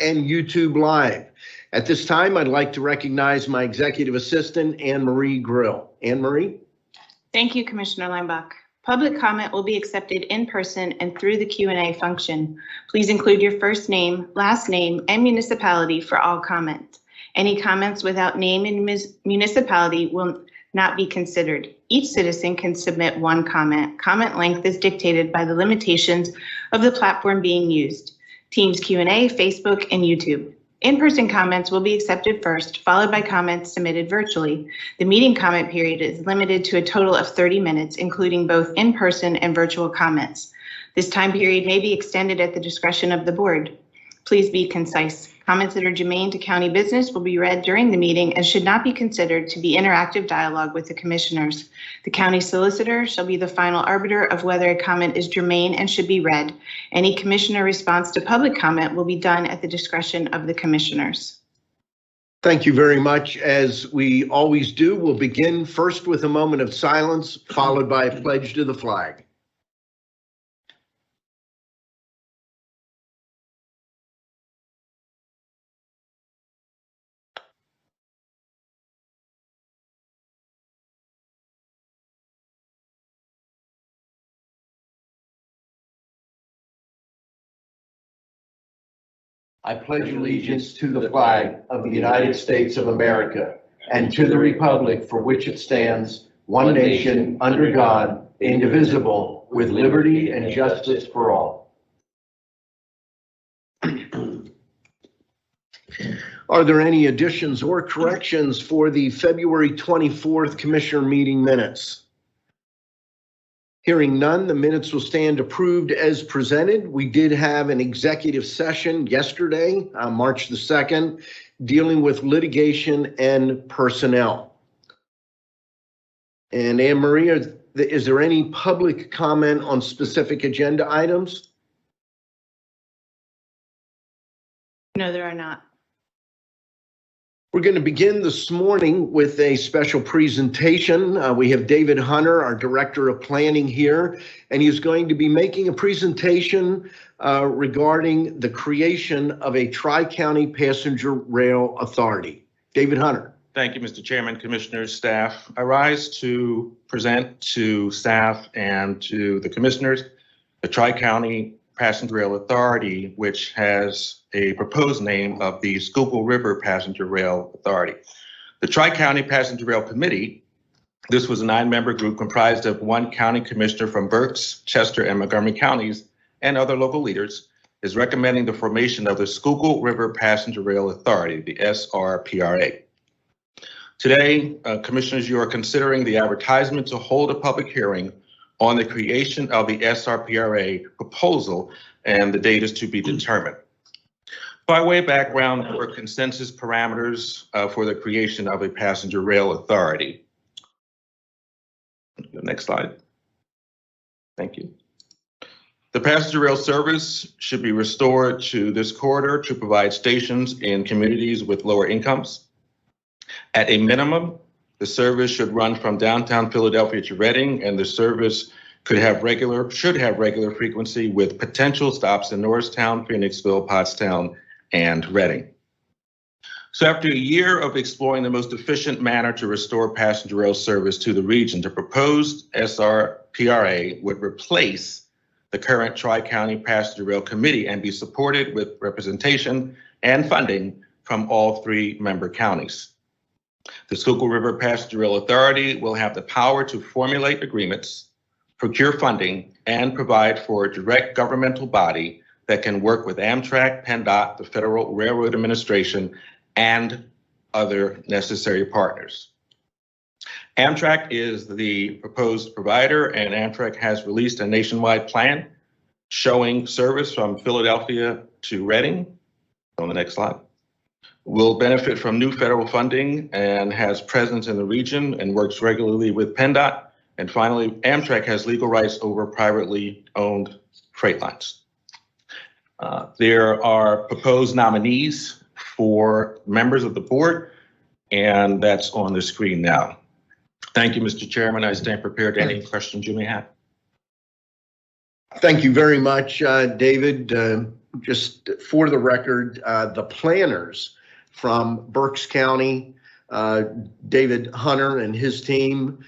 and YouTube Live. At this time, I'd like to recognize my executive assistant, Anne Marie Grill. Anne Marie? Thank you, Commissioner Leinbach. Public comment will be accepted in person and through the Q&A function. Please include your first name, last name, and municipality for all comments. Any comments without name and municipality will not be considered. Each citizen can submit one comment. Comment length is dictated by the limitations of the platform being used. Teams Q&A, Facebook, and YouTube. In-person comments will be accepted first, followed by comments submitted virtually. The meeting comment period is limited to a total of 30 minutes, including both in-person and virtual comments. This time period may be extended at the discretion of the board. Please be concise. Comments that are germane to county business will be read during the meeting and should not be considered to be interactive dialogue with the commissioners. The county solicitor shall be the final arbiter of whether a comment is germane and should be read. Any commissioner response to public comment will be done at the discretion of the commissioners. Thank you very much. As we always do, we'll begin first with a moment of silence, followed by a pledge to the flag. I pledge allegiance to the flag of the United States of America and to the republic for which it stands, one nation, under God, indivisible, with liberty and justice for all. Are there any additions or corrections for the February 24th Commissioner meeting minutes? Hearing none, the minutes will stand approved as presented. We did have an executive session yesterday, March the 2nd, dealing with litigation and personnel. And Anne Marie, is there any public comment on specific agenda items? No, there are not. We're going to begin this morning with a special presentation. We have David Hunter, our Director of Planning here, and he's going to be making a presentation regarding the creation of a Tri-County Passenger Rail Authority. David Hunter. Thank you, Mr. Chairman, Commissioners, staff. I rise to present to staff and to the commissioners the Tri-County Passenger Rail Authority, which has a proposed name of the Schuylkill River Passenger Rail Authority. The Tri-County Passenger Rail Committee, this was a 9-member group comprised of 1 county commissioner from Berks, Chester, and Montgomery counties, and other local leaders, is recommending the formation of the Schuylkill River Passenger Rail Authority, the SRPRA. Today, commissioners, you are considering the advertisement to hold a public hearing on the creation of the SRPRA proposal, and the date is to be determined. By way of background, there were consensus parameters for the creation of a passenger rail authority. Next slide. Thank you. The passenger rail service should be restored to this corridor to provide stations in communities with lower incomes. At a minimum, the service should run from downtown Philadelphia to Reading, and the service should have regular frequency with potential stops in Norristown, Phoenixville, Pottstown, and Reading. So after a year of exploring the most efficient manner to restore passenger rail service to the region, the proposed SRPRA would replace the current Tri-County Passenger Rail Committee and be supported with representation and funding from all 3 member counties. The Schuylkill River Passenger Rail Authority will have the power to formulate agreements, procure funding, and provide for a direct governmental body that can work with Amtrak, PennDOT, the Federal Railroad Administration, and other necessary partners. Amtrak is the proposed provider, and Amtrak has released a nationwide plan showing service from Philadelphia to Reading. On the next slide. Will benefit from new federal funding and has presence in the region and works regularly with PennDOT. And finally, Amtrak has legal rights over privately owned freight lines. There are proposed nominees for members of the board, and that's on the screen now. Thank you, Mr. Chairman. I stand prepared to any questions you may have. Thank you very much, David. just for the record, the planners from Berks County, David Hunter and his team,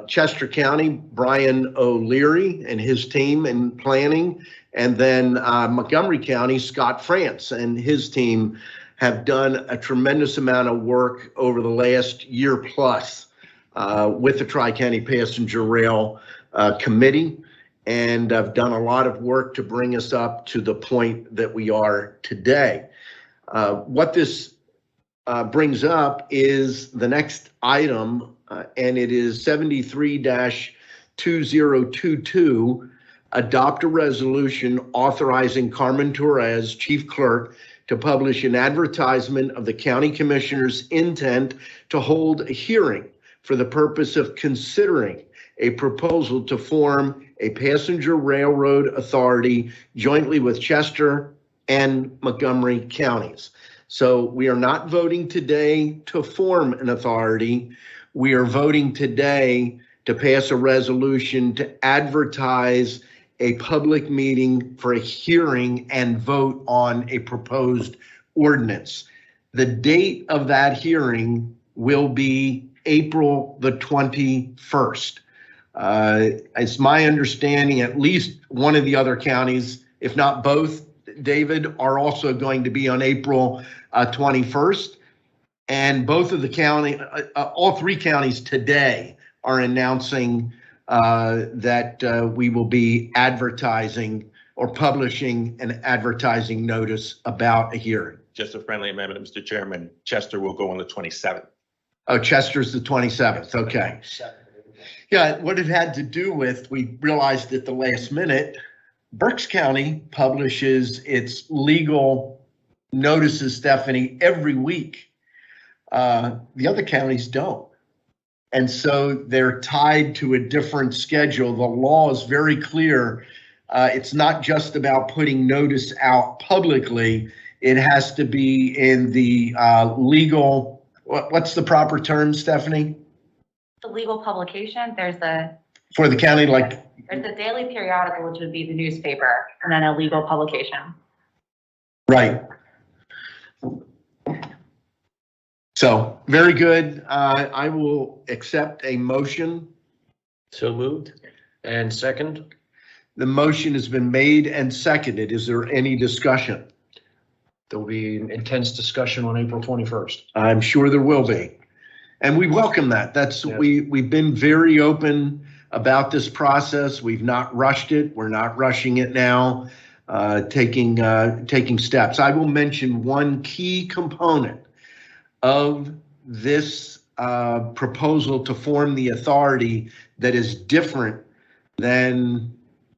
Chester County, Brian O'Leary and his team in planning, and then Montgomery County, Scott France and his team have done a tremendous amount of work over the last year plus with the Tri-County Passenger Rail Committee, and have done a lot of work to bring us up to the point that we are today. What this brings up is the next item, and it is 73-2022, adopt a resolution authorizing Carmen Torres, Chief Clerk, to publish an advertisement of the County Commissioner's intent to hold a hearing for the purpose of considering a proposal to form a passenger railroad authority jointly with Chester and Montgomery counties. So we are not voting today to form an authority. We are voting today to pass a resolution to advertise a public meeting for a hearing and vote on a proposed ordinance. The date of that hearing will be April the 21st. It's my understanding at least one of the other counties, if not both, David, are also going to be on April 21st. And both of the county, all three counties today are announcing that we will be advertising or publishing an advertising notice about a hearing. Just a friendly amendment, Mr. Chairman. Chester will go on the 27th. Oh, Chester's the 27th. Okay. Yeah, what it had to do with, we realized at the last minute, Berks County publishes its legal notices, Stephanie, every week. The other counties don't. And so they're tied to a different schedule. The law is very clear. It's not just about putting notice out publicly. It has to be in the legal, what's the proper term, Stephanie? The legal publication, For the county, like? There's a daily periodical, which would be the newspaper, and then a legal publication. Right. So, very good. I will accept a motion. So moved. And second? The motion has been made and seconded. Is there any discussion? There will be intense discussion on April 21st. I'm sure there will be. And we welcome that. That's we've been very open about this process. We've not rushed it. We're not rushing it now, taking steps. I will mention one key component of this proposal to form the authority that is different than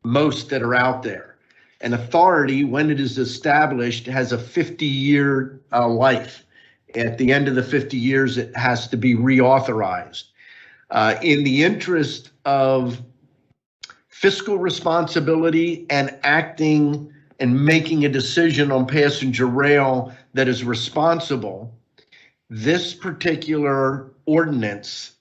most that are out there. An authority, when it is established, has a 50-year life. At the end of the 50 years, it has to be reauthorized. In the interest of fiscal responsibility and acting and making a decision on passenger rail that is responsible, this particular ordinance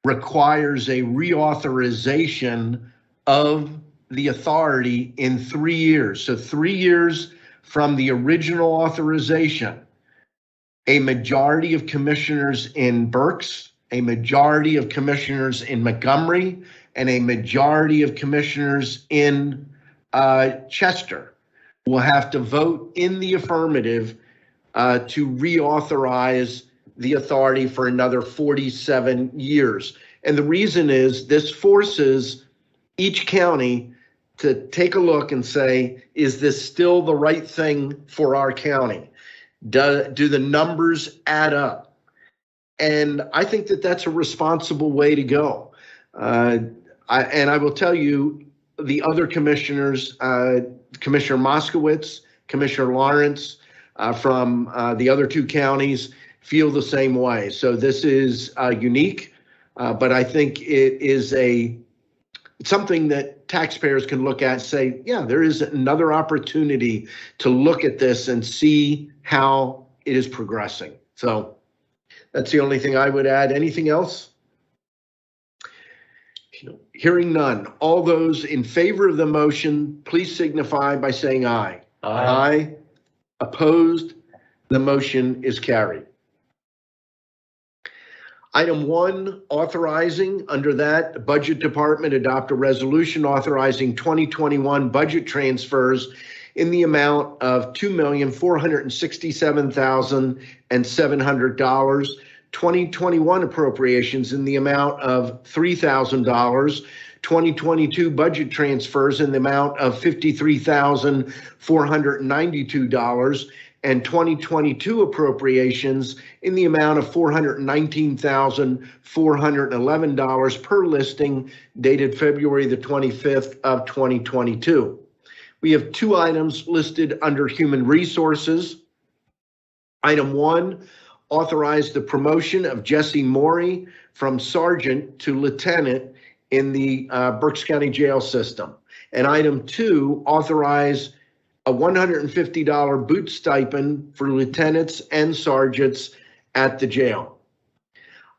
requires a reauthorization of the authority in 3 years. So 3 years from the original authorization. A majority of commissioners in Berks, a majority of commissioners in Montgomery, and a majority of commissioners in Chester will have to vote in the affirmative to reauthorize the authority for another 47 years. And the reason is this forces each county to take a look and say, is this still the right thing for our county? Do the numbers add up? And I think that that's a responsible way to go. I will tell you, the other commissioners, Commissioner Moskowitz, Commissioner Lawrence from the other two counties feel the same way. So this is unique, but I think it is something that taxpayers can look at and say, yeah, there is another opportunity to look at this and see how it is progressing. So that's the only thing I would add. Anything else? Hearing none. All those in favor of the motion, please signify by saying aye. Aye. Opposed? The motion is carried. Item 1, authorizing. Under that, the Budget Department adopt a resolution authorizing 2021 budget transfers in the amount of $2,467,700, 2021 appropriations in the amount of $3,000, 2022 budget transfers in the amount of $53,492, and 2022 appropriations in the amount of $419,411 per listing dated February the 25th of 2022. We have 2 items listed under Human Resources. Item 1, authorize the promotion of Jesse Morey from Sergeant to Lieutenant in the Berks County Jail System. And item 2, authorize a $150 boot stipend for lieutenants and sergeants at the jail.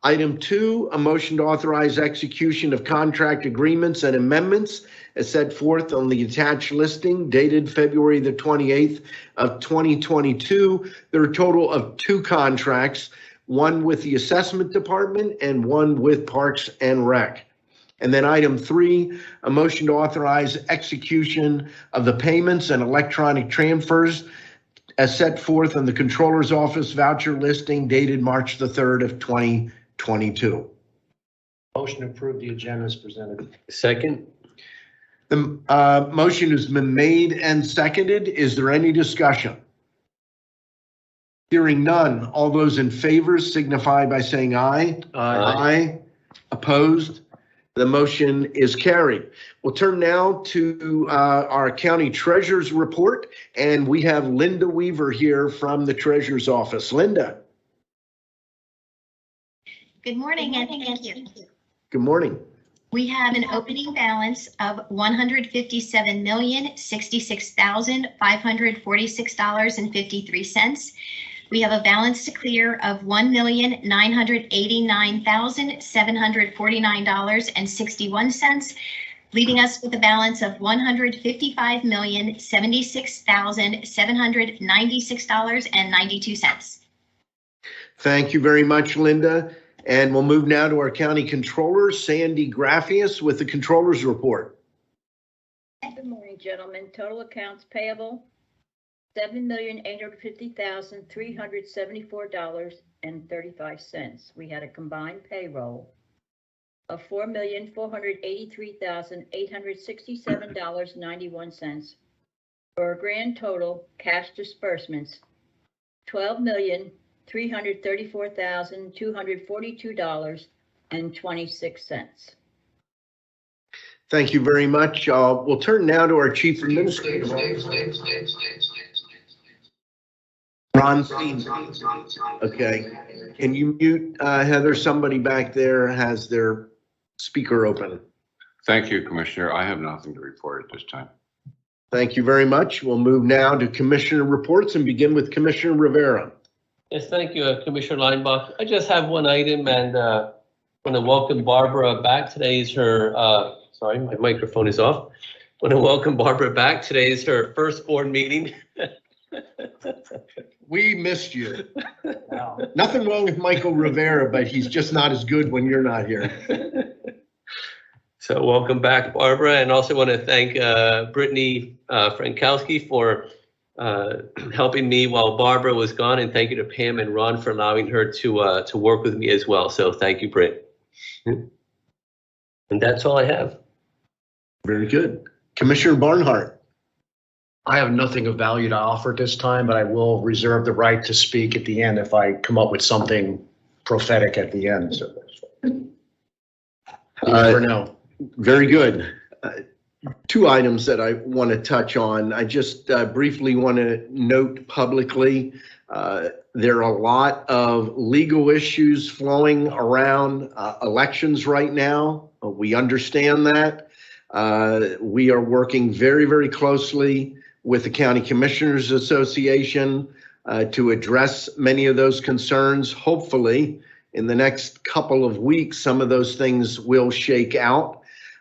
Item 2, a motion to authorize execution of contract agreements and amendments as set forth on the attached listing dated February the 28th of 2022. There are a total of 2 contracts, one with the Assessment Department and one with Parks and Rec. And then item 3, a motion to authorize execution of the payments and electronic transfers as set forth on the Controller's Office voucher listing dated March the 3rd of 2022. Motion to approve the agenda is presented. Second. The motion has been made and seconded. Is there any discussion? Hearing none. All those in favor signify by saying aye. Aye. Opposed? The motion is carried. We'll turn now to our county treasurer's report, and we have Linda Weaver here from the treasurer's office. Linda. Good morning, and thank you. Good morning. We have an opening balance of $157,066,546.53. We have a balance to clear of $1,989,749.61, leaving us with a balance of $155,076,796.92. Thank you very much, Linda. And we'll move now to our county controller, Sandy Graffias, with the controller's report. Good morning, gentlemen. Total accounts payable, $7,850,374.35. We had a combined payroll of $4,483,867.91 for a grand total cash disbursements $12,334,242.26. Thank you very much. We'll turn now to our chief administrator. Ron Steen. Okay. Can you mute Heather? Somebody back there has their speaker open. Thank you, Commissioner. I have nothing to report at this time. Thank you very much. We'll move now to commissioner reports and begin with Commissioner Rivera. Yes, thank you, Commissioner Leinbach. I just have one item, and I want to welcome Barbara back. Today is her, sorry, my microphone is off. I want to welcome Barbara back. Today is her first board meeting. We missed you. Wow. Nothing wrong with Michael Rivera, but he's just not as good when you're not here. So welcome back, Barbara, and also want to thank Brittany Frankowski for helping me while Barbara was gone, and thank you to Pam and Ron for allowing her to work with me as well. So thank you, Britt. And that's all I have. Very good. Commissioner Barnhart. I have nothing of value to offer at this time, but I will reserve the right to speak at the end if I come up with something prophetic at the end. So, you never know. Very good. 2 items that I want to touch on. I just briefly want to note publicly, there are a lot of legal issues flowing around elections right now. We understand that. We are working very, very closely with the County Commissioners Association to address many of those concerns. Hopefully, in the next couple of weeks, some of those things will shake out.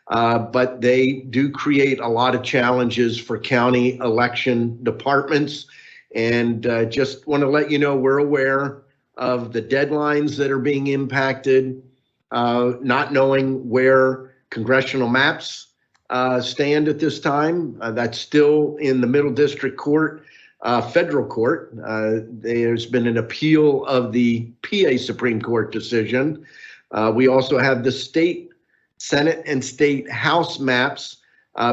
but they do create a lot of challenges for county election departments. And just want to let you know, we're aware of the deadlines that are being impacted, not knowing where congressional maps stand at this time. That's still in the Middle District Court, federal court. There's been an appeal of the PA Supreme Court decision. We also have the state Senate and state House maps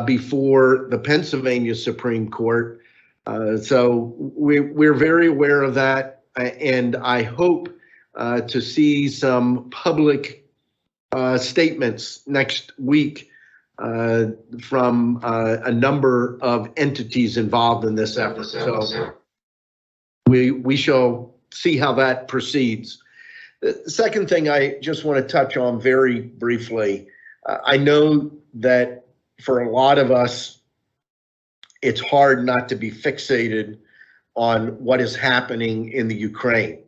before the Pennsylvania Supreme Court. So we're very aware of that, and I hope to see some public statements next week from a number of entities involved in this effort. So we shall see how that proceeds. The second thing I just want to touch on very briefly, I know that for a lot of us, it's hard not to be fixated on what is happening in the Ukraine.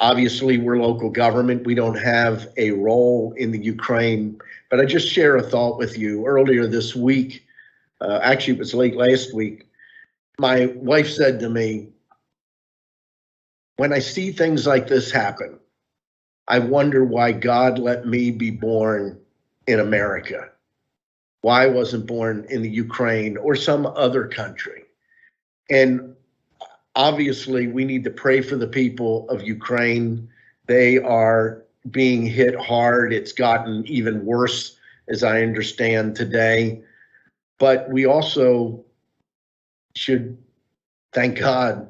Obviously, we're local government. We don't have a role in the Ukraine, but I just share a thought with you. Earlier this week, actually it was late last week, my wife said to me, when I see things like this happen, I wonder why God let me be born in America. Why I wasn't born in the Ukraine or some other country. And obviously, we need to pray for the people of Ukraine. They are being hit hard. It's gotten even worse, as I understand today. But we also should thank God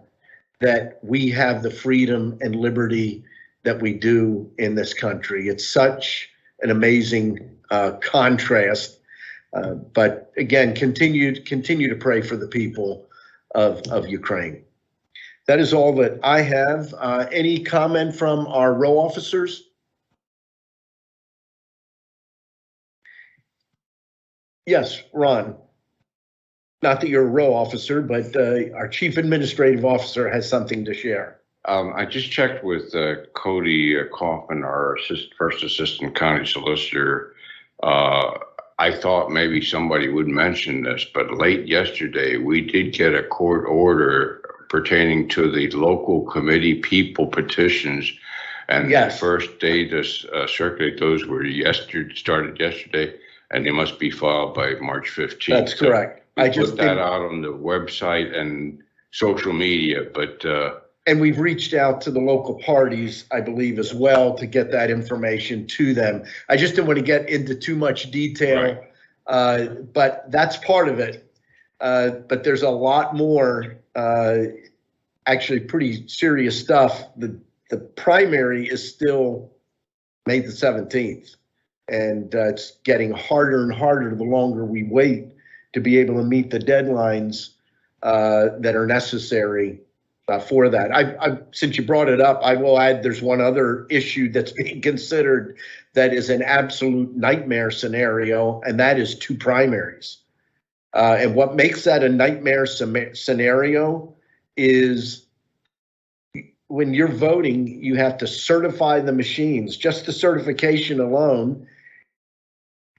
that we have the freedom and liberty that we do in this country. It's such an amazing contrast. But again, continue to pray for the people of Ukraine. That is all that I have. Any comment from our row officers? Yes, Ron. Not that you're a row officer, but our chief administrative officer has something to share. I just checked with Cody Kaufman, our first assistant county solicitor. I thought maybe somebody would mention this, but late yesterday, we did get a court order pertaining to the local committee people petitions. And yes, the first day to circulate those were started yesterday, and they must be filed by March 15th. That's correct. So I just put that out on the website and social media, but and we've reached out to the local parties, I believe, as well, to get that information to them. I just didn't want to get into too much detail, right. But that's part of it. But there's a lot more, actually pretty serious stuff. The primary is still May the 17th, and it's getting harder and harder the longer we wait to be able to meet the deadlines that are necessary for that. Since you brought it up, I will add there's one other issue that's being considered that is an absolute nightmare scenario, and that is 2 primaries. And what makes that a nightmare scenario is when you're voting, you have to certify the machines. Just the certification alone,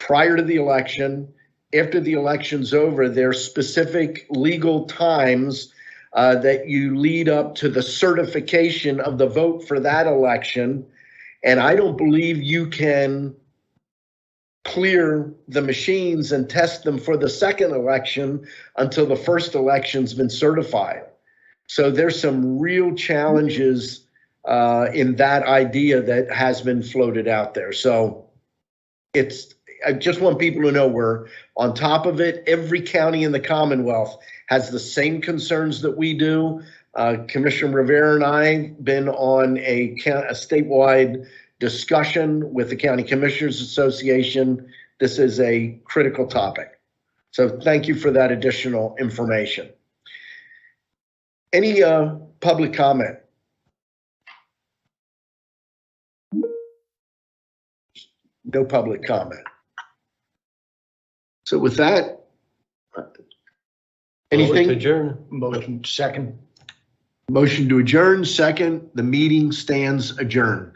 prior to the election, after the election's over, there's specific legal times that you lead up to the certification of the vote for that election. And I don't believe you can clear the machines and test them for the second election until the first election's been certified. So there's some real challenges in that idea that has been floated out there. So I just want people to know we're on top of it. Every county in the Commonwealth has the same concerns that we do. Commissioner Rivera and I have been on a statewide discussion with the County Commissioners Association. This is a critical topic. So thank you for that additional information. Any public comment? No public comment. So with that, anything? To adjourn. Motion second. Motion to adjourn, second. The meeting stands adjourned.